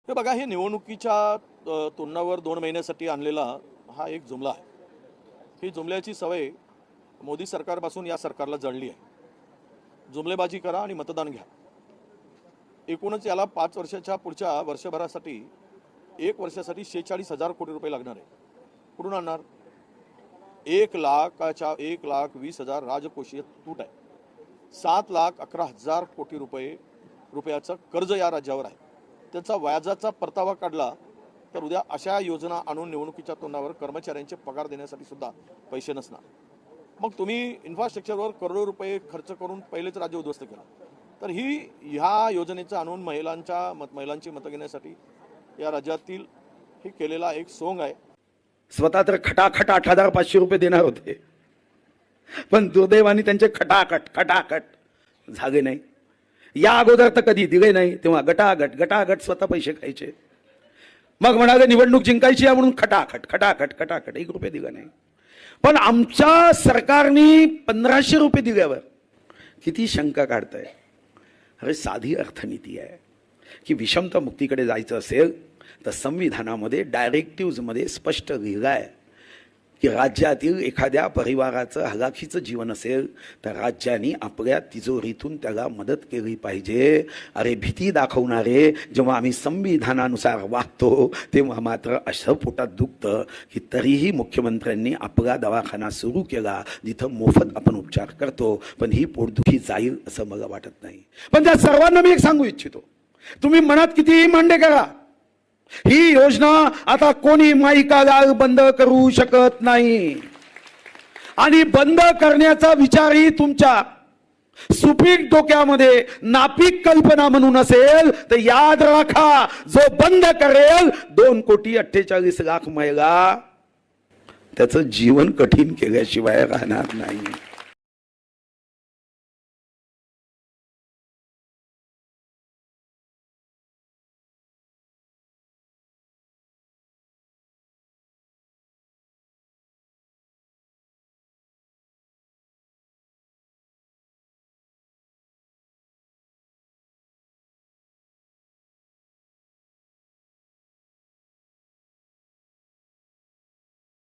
हे बघा, हे निवडणुकीच्या तोंडावर 2 महिन्यासाठी आणलेला हा एक जुमला आहे. ही जुमल्याची सवय मोदी सरकारपासून या सरकारला जडली आहे. जुमलेबाजी करा आणि मतदान घ्या. एकूणच याला 5 वर्षाच्या पुढच्या वर्षभरासाठी 1 वर्षासाठी 46,000 कोटी रुपये लागणार आहे. कुठून आणणार? 1,20,000 राजकोषीय तूट आहे. 7,11,000 कोटी रुपयाचं कर्ज या राज्यावर आहे. त्याचा व्याजाचा परतावा काढला तर उद्या अशा योजना आणून निवडणुकीच्या तोंडावर कर्मचाऱ्यांचे पगार देण्यासाठी सुद्धा पैसे नसणार. मग तुम्ही इन्फ्रास्ट्रक्चरवर करोडो रुपये खर्च करून पहिलेच राज्य उद्ध्वस्त केलं. तर ह्या योजनेचं आणून महिलांची मतं घेण्यासाठी या राज्यातील हे केलेला एक सोंग आहे. स्वतः तर खटाखट 8,500 रुपये देणार होते, पण दुर्दैवाने त्यांचे खटाखट झाले नाही. या अगोदर तर कधी दिले नाही, तेव्हा गटागट स्वतः पैसे खायचे. मग म्हणाले निवडणूक जिंकायची आहे म्हणून खटाखट 1 रुपये दिला नाही. पण आमच्या सरकारने 1,500 रुपये दिल्यावर किती शंका काढताय. अरे साधी अर्थनीती आहे की विषमता मुक्तीकडे जायचं असेल तर संविधानामध्ये डायरेक्टिव्हमध्ये स्पष्ट लिहिलं आहे की राज्यातील एखाद्या परिवाराचं हलाखीचं जीवन असेल तर राज्याने आपल्या तिजोरीतून त्याला मदत केली पाहिजे. अरे भीती दाखवणारे जेव्हा आम्ही संविधानानुसार वागतो तेव्हा मात्र असं पोटात दुखतं की तरीही मुख्यमंत्र्यांनी आपला दवाखाना सुरू केला जिथं मोफत आपण उपचार करतो, पण ही पोटदुखी जाईल असं मला वाटत नाही. पण त्या सर्वांना मी एक सांगू इच्छितो, तुम्ही मनात कितीही मांडे करा, ही योजना आता कोणी माईकाला बंद करू शकत नाही. आणि बंद करण्याचा विचारही तुमच्या सुपीक डोक्यामध्ये नापीक कल्पना म्हणून असेल तर याद राखा, जो बंद करेल 2,48,00,000 महिला त्याचं जीवन कठीण केल्याशिवाय राहणार नाही.